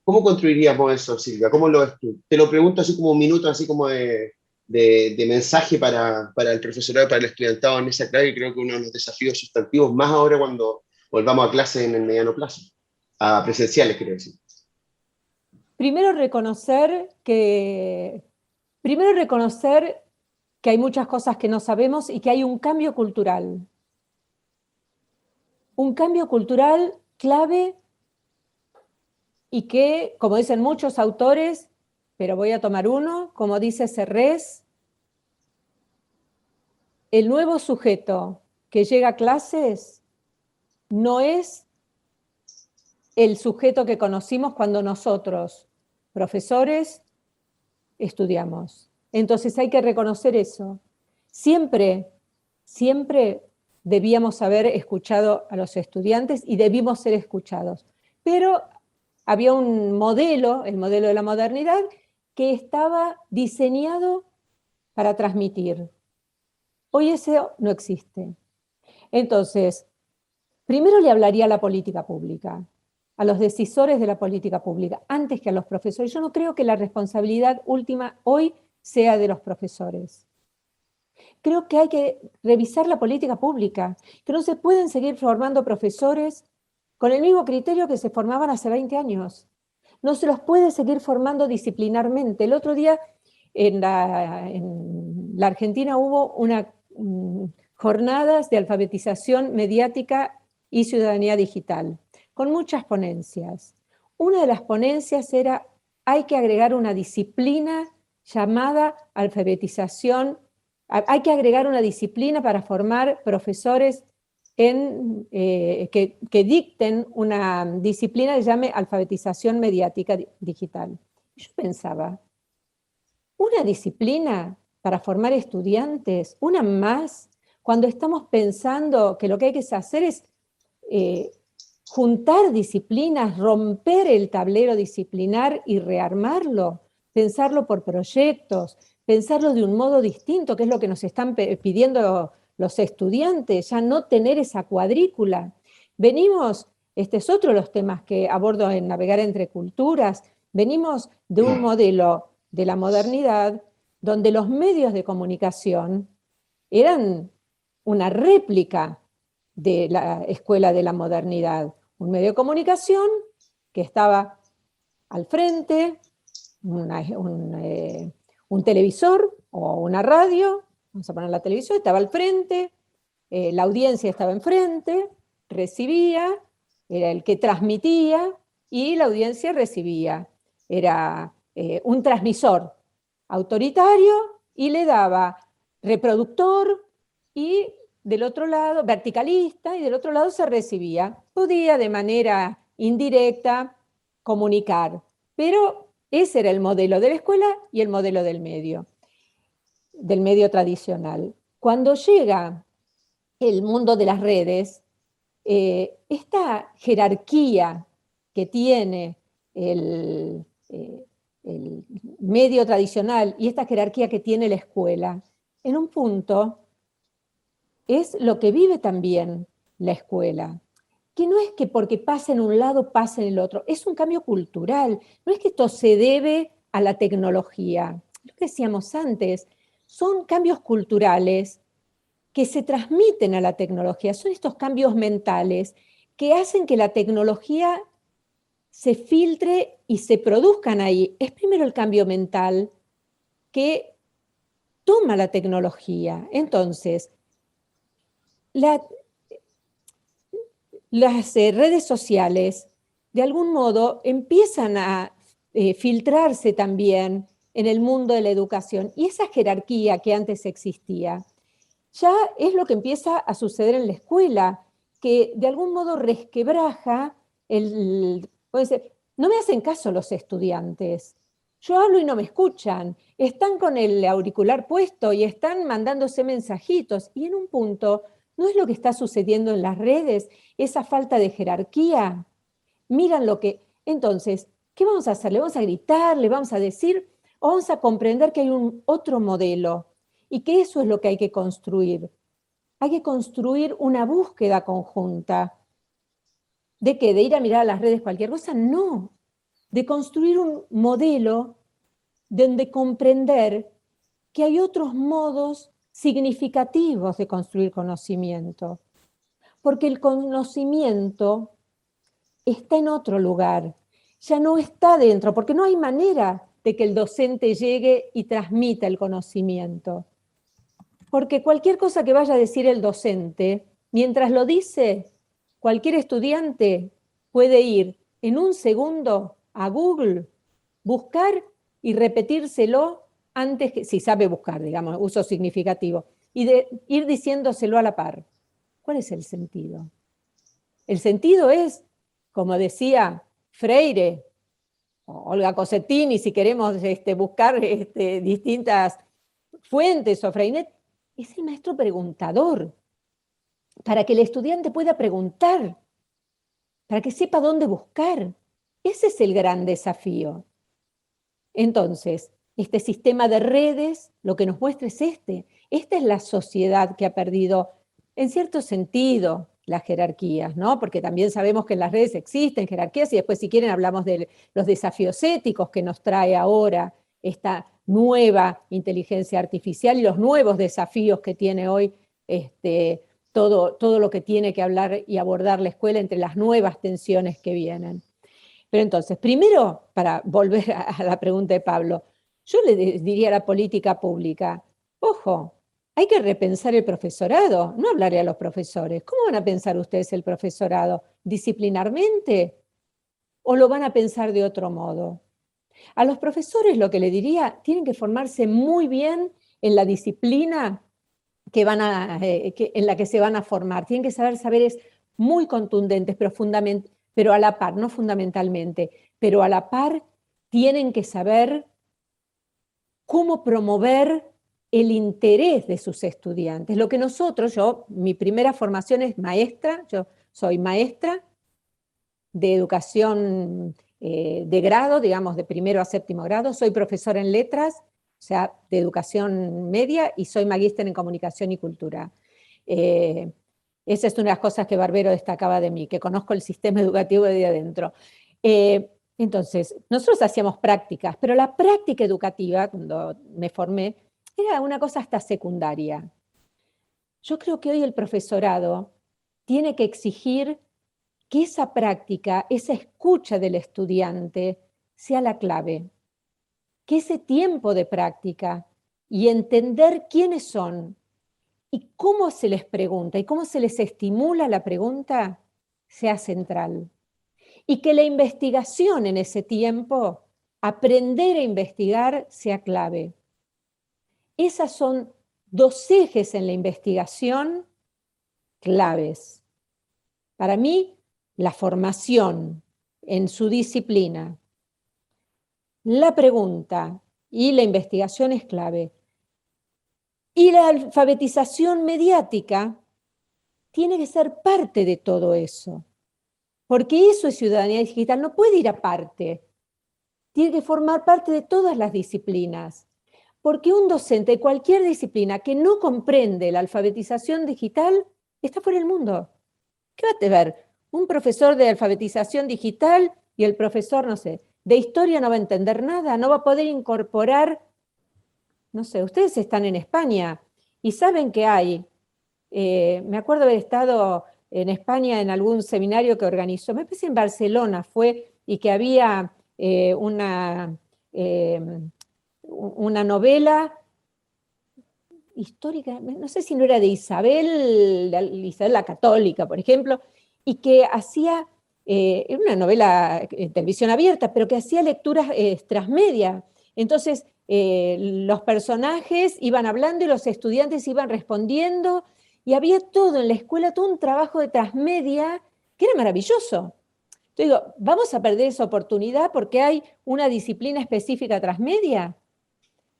¿Cómo construiríamos eso, Silvia? ¿Cómo lo ves tú? Te lo pregunto así como un minuto, así como de mensaje para el profesorado, para el estudiantado en esa clave, y creo que uno de los desafíos sustantivos, más ahora cuando volvamos a clase en el mediano plazo, a presenciales, quiero decir. primero reconocer que hay muchas cosas que no sabemos y que hay un cambio cultural. Un cambio cultural clave y que, como dicen muchos autores, pero voy a tomar uno, como dice Serres, el nuevo sujeto que llega a clases no es el sujeto que conocimos cuando nosotros, profesores, estudiamos. Entonces hay que reconocer eso. Siempre debíamos haber escuchado a los estudiantes y debimos ser escuchados. Pero había un modelo, el modelo de la modernidad, que estaba diseñado para transmitir. Hoy eso no existe. Entonces, primero le hablaría a la política pública, a los decisores de la política pública, antes que a los profesores. Yo no creo que la responsabilidad última hoy sea de los profesores. Creo que hay que revisar la política pública, que no se pueden seguir formando profesores con el mismo criterio que se formaban hace 20 años. No se los puede seguir formando disciplinarmente. El otro día en la Argentina hubo jornadas de alfabetización mediática y ciudadanía digital, con muchas ponencias. Una de las ponencias era: hay que agregar una disciplina llamada alfabetización, hay que agregar una disciplina para formar profesores que dicten una disciplina que se llame alfabetización mediática digital. Yo pensaba, una disciplina para formar estudiantes, una más, cuando estamos pensando que lo que hay que hacer es juntar disciplinas, romper el tablero disciplinar y rearmarlo, pensarlo por proyectos, pensarlo de un modo distinto, que es lo que nos están pidiendo los estudiantes, ya no tener esa cuadrícula. Venimos, este es otro de los temas que abordo en Navegar entre Culturas, venimos de un modelo de la modernidad donde los medios de comunicación eran una réplica de la escuela de la modernidad. Un medio de comunicación que estaba al frente, un televisor o una radio, vamos a poner la televisión, estaba al frente, la audiencia estaba enfrente, recibía, era el que transmitía y la audiencia recibía. Era un transmisor autoritario y le daba reproductor y del otro lado, verticalista, y del otro lado se recibía. Podía de manera indirecta comunicar, pero ese era el modelo de la escuela y el modelo del medio tradicional. Cuando llega el mundo de las redes, esta jerarquía que tiene el medio tradicional y esta jerarquía que tiene la escuela, en un punto es lo que vive también la escuela, que no es que porque pasa en un lado pasa en el otro, es un cambio cultural, no es que esto se debe a la tecnología, lo que decíamos antes, son cambios culturales que se transmiten a la tecnología, son estos cambios mentales que hacen que la tecnología se filtre y se produzcan ahí. Es primero el cambio mental que toma la tecnología. Entonces, las redes sociales, de algún modo, empiezan a filtrarse también en el mundo de la educación. Y esa jerarquía que antes existía, ya es lo que empieza a suceder en la escuela, que de algún modo resquebraja puede ser, no me hacen caso los estudiantes. Yo hablo y no me escuchan. Están con el auricular puesto y están mandándose mensajitos. Y en un punto, ¿no es lo que está sucediendo en las redes? Esa falta de jerarquía. Miran lo que... Entonces, ¿qué vamos a hacer? ¿Le vamos a gritar? ¿Le vamos a decir? ¿O vamos a comprender que hay un otro modelo? Y que eso es lo que hay que construir. Hay que construir una búsqueda conjunta. ¿De qué? ¿De ir a mirar a las redes cualquier cosa? No. De construir un modelo donde comprender que hay otros modos significativos de construir conocimiento. Porque el conocimiento está en otro lugar, ya no está dentro, porque no hay manera de que el docente llegue y transmita el conocimiento. Porque cualquier cosa que vaya a decir el docente, mientras lo dice, cualquier estudiante puede ir en un segundo a Google, buscar y repetírselo antes que, si sabe buscar, digamos, uso significativo, y de ir diciéndoselo a la par. ¿Cuál es el sentido? El sentido es, como decía Freire, o Olga Cossettini, si queremos buscar distintas fuentes o Freinet, es el maestro preguntador, para que el estudiante pueda preguntar, para que sepa dónde buscar. Ese es el gran desafío. Entonces, este sistema de redes lo que nos muestra es esta es la sociedad que ha perdido, en cierto sentido, las jerarquías, ¿no? Porque también sabemos que en las redes existen jerarquías y después, si quieren, hablamos de los desafíos éticos que nos trae ahora esta nueva inteligencia artificial y los nuevos desafíos que tiene hoy todo lo que tiene que hablar y abordar la escuela entre las nuevas tensiones que vienen. Pero entonces, primero, para volver a la pregunta de Pablo, yo le diría a la política pública, ojo, hay que repensar el profesorado, no hablaré a los profesores. ¿Cómo van a pensar ustedes el profesorado? ¿Disciplinarmente? ¿O lo van a pensar de otro modo? A los profesores lo que le diría, tienen que formarse muy bien en la disciplina en la que se van a formar. Tienen que saber saberes muy contundentes, pero a la par, no fundamentalmente, pero a la par tienen que saber cómo promover el interés de sus estudiantes. Lo que mi primera formación es maestra, yo soy maestra de educación de grado, digamos de primero a séptimo grado, soy profesora en letras, o sea, de educación media, y soy magíster en comunicación y cultura. Esa es una de las cosas que Barbero destacaba de mí, que conozco el sistema educativo de adentro. Entonces, nosotros hacíamos prácticas, pero la práctica educativa, cuando me formé, era una cosa hasta secundaria. Yo creo que hoy el profesorado tiene que exigir que esa práctica, esa escucha del estudiante, sea la clave. Que ese tiempo de práctica y entender quiénes son y cómo se les pregunta y cómo se les estimula la pregunta sea central. Y que la investigación en ese tiempo, aprender a investigar, sea clave. Esas son dos ejes en la investigación claves. Para mí, la formación en su disciplina, la pregunta y la investigación es clave. Y la alfabetización mediática tiene que ser parte de todo eso, porque eso es ciudadanía digital, no puede ir aparte, tiene que formar parte de todas las disciplinas, porque un docente de cualquier disciplina que no comprende la alfabetización digital está fuera del mundo. ¿Qué va a ver? Un profesor de alfabetización digital y el profesor, no sé, de historia no va a entender nada, no va a poder incorporar, no sé, ustedes están en España y saben que hay, me acuerdo haber estado en España en algún seminario que organizó, me parece en Barcelona fue, y que había una novela histórica, no sé si no era de Isabel la Católica, por ejemplo, y que hacía, era una novela en televisión abierta, pero que hacía lecturas transmedia. Entonces, los personajes iban hablando y los estudiantes iban respondiendo, y había todo en la escuela, todo un trabajo de transmedia que era maravilloso. Entonces digo, ¿vamos a perder esa oportunidad porque hay una disciplina específica transmedia?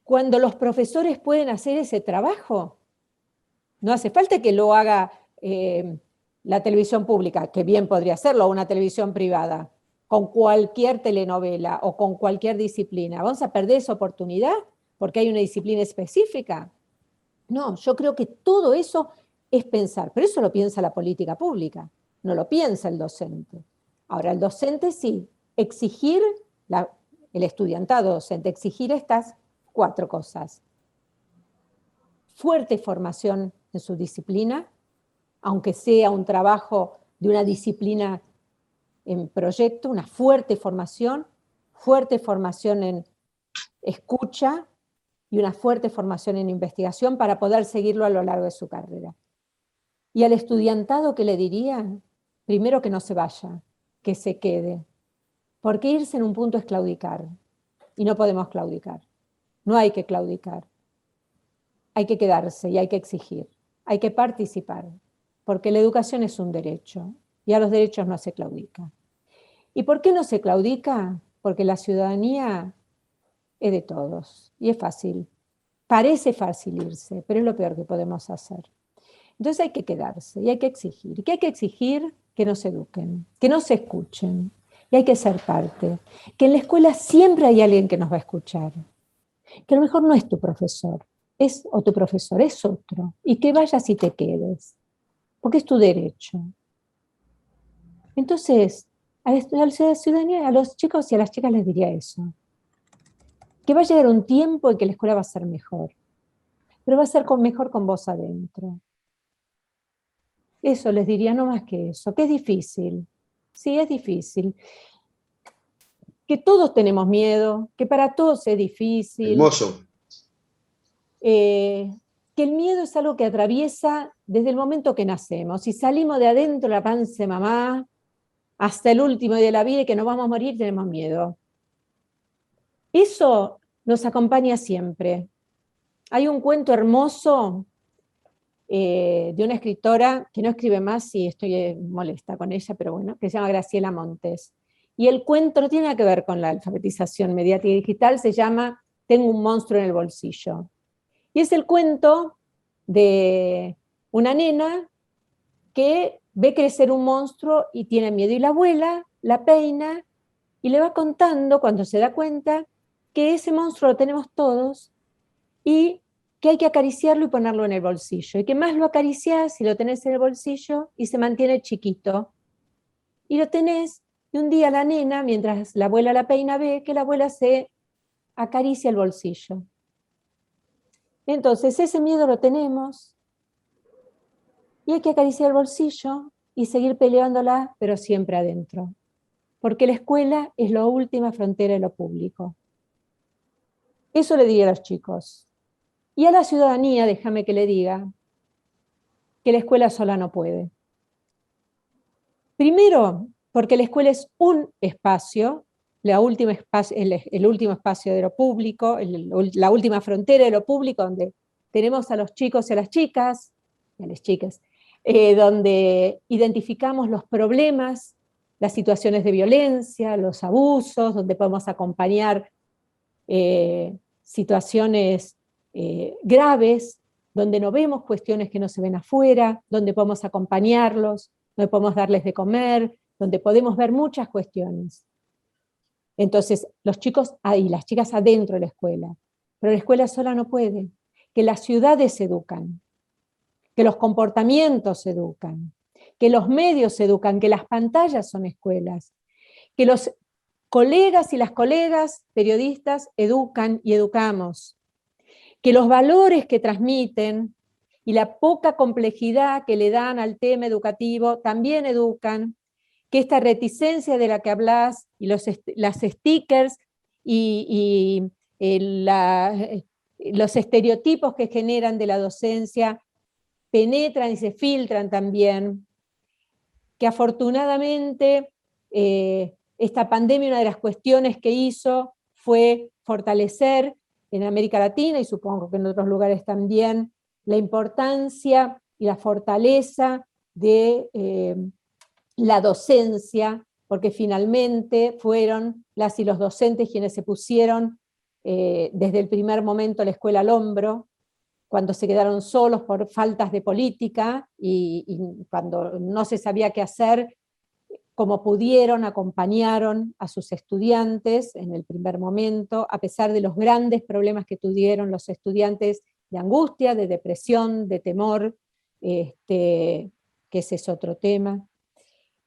Cuando los profesores pueden hacer ese trabajo, no hace falta que lo haga la televisión pública, que bien podría hacerlo, o una televisión privada, con cualquier telenovela o con cualquier disciplina. ¿Vamos a perder esa oportunidad porque hay una disciplina específica? No, yo creo que todo eso es pensar, pero eso lo piensa la política pública, no lo piensa el docente. Ahora, el docente sí, exigir, el estudiantado docente, exigir estas 4 cosas. Fuerte formación en su disciplina, aunque sea un trabajo de una disciplina en proyecto, una fuerte formación en escucha y una fuerte formación en investigación para poder seguirlo a lo largo de su carrera. Y al estudiantado, ¿qué le diría? Primero, que no se vaya, que se quede, porque irse en un punto es claudicar, y no podemos claudicar. No hay que claudicar. Hay que quedarse y hay que exigir. Hay que participar, porque la educación es un derecho y a los derechos no se claudica. ¿Y por qué no se claudica? Porque la ciudadanía es de todos y es fácil. Parece fácil irse, pero es lo peor que podemos hacer. Entonces hay que quedarse y hay que exigir. ¿Qué hay que exigir? Que nos eduquen, que nos escuchen. Y hay que ser parte. Que en la escuela siempre hay alguien que nos va a escuchar. Que a lo mejor no es tu profesor, o tu profesor, es otro. Y que vayas y te quedes, porque es tu derecho. Entonces, a la ciudadanía, a los chicos y a las chicas les diría eso. Que va a llegar un tiempo en que la escuela va a ser mejor, pero va a ser mejor con vos adentro. Eso les diría, no más que eso, que es difícil. Sí, es difícil. Que todos tenemos miedo, que para todos es difícil. Hermoso. Que el miedo es algo que atraviesa desde el momento que nacemos. Si salimos de adentro la panza de mamá hasta el último día de la vida y que nos vamos a morir, tenemos miedo. Eso nos acompaña siempre. Hay un cuento hermoso de una escritora que no escribe más y estoy molesta con ella, pero bueno, que se llama Graciela Montes. Y el cuento no tiene nada que ver con la alfabetización mediática y digital, se llama Tengo un monstruo en el bolsillo. Y es el cuento de una nena que ve crecer un monstruo y tiene miedo. Y la abuela la peina y le va contando, cuando se da cuenta, que ese monstruo lo tenemos todos y que hay que acariciarlo y ponerlo en el bolsillo. Y que más lo acariciás y lo tenés en el bolsillo y se mantiene chiquito. Y lo tenés, y un día la nena, mientras la abuela la peina, ve que la abuela se acaricia el bolsillo. Entonces ese miedo lo tenemos y hay que acariciar el bolsillo y seguir peleándola, pero siempre adentro. Porque la escuela es la última frontera de lo público. Eso le diría a los chicos. Y a la ciudadanía, déjame que le diga, que la escuela sola no puede. Primero, porque la escuela es un espacio, el último espacio de lo público, la última frontera de lo público, donde tenemos a los chicos y a las chicas, donde identificamos los problemas, las situaciones de violencia, los abusos, donde podemos acompañar situaciones graves, donde no vemos cuestiones que no se ven afuera, donde podemos acompañarlos, donde podemos darles de comer, donde podemos ver muchas cuestiones. Entonces, los chicos y las chicas adentro de la escuela, pero la escuela sola no puede, que las ciudades se educan, que los comportamientos se educan, que los medios se educan, que las pantallas son escuelas, que los colegas y las colegas periodistas educan y educamos, que los valores que transmiten y la poca complejidad que le dan al tema educativo también educan, que esta reticencia de la que hablas y las stickers y los estereotipos que generan de la docencia penetran y se filtran también, que afortunadamente esta pandemia, una de las cuestiones que hizo fue fortalecer en América Latina, y supongo que en otros lugares también, la importancia y la fortaleza de la docencia, porque finalmente fueron las y los docentes quienes se pusieron desde el primer momento la escuela al hombro, cuando se quedaron solos por faltas de política y cuando no se sabía qué hacer, como pudieron, acompañaron a sus estudiantes en el primer momento, a pesar de los grandes problemas que tuvieron los estudiantes de angustia, de depresión, de temor, que ese es otro tema.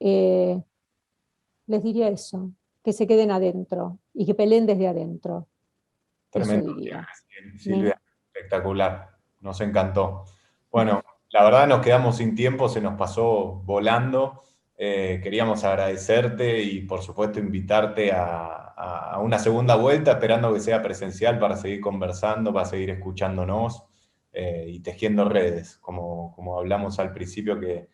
Les diría eso, que se queden adentro y que peleen desde adentro. Tremendo, eso diría. Silvia, espectacular, nos encantó. Bueno, la verdad nos quedamos sin tiempo, se nos pasó volando. Queríamos agradecerte y por supuesto invitarte a una segunda vuelta, esperando que sea presencial para seguir conversando, para seguir escuchándonos y tejiendo redes, como hablamos al principio, que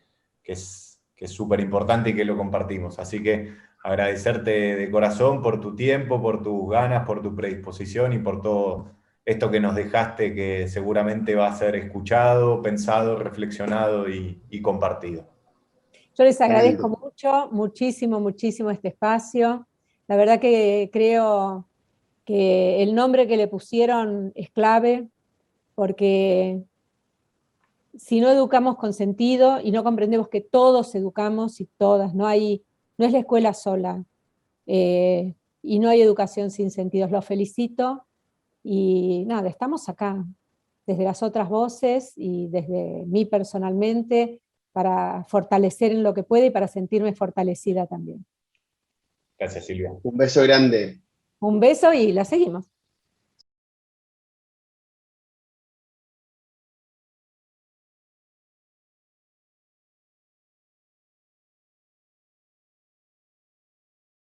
es súper importante y que lo compartimos. Así que agradecerte de corazón por tu tiempo, por tus ganas, por tu predisposición y por todo esto que nos dejaste, que seguramente va a ser escuchado, pensado, reflexionado y compartido. Yo les agradezco mucho, muchísimo este espacio. La verdad que creo que el nombre que le pusieron es clave, porque si no educamos con sentido y no comprendemos que todos educamos y todas, no es la escuela sola, y no hay educación sin sentido. Los felicito y nada, estamos acá, desde las otras voces y desde mí personalmente, para fortalecer en lo que puede y para sentirme fortalecida también. Gracias, Silvia. Un beso grande. Un beso y la seguimos.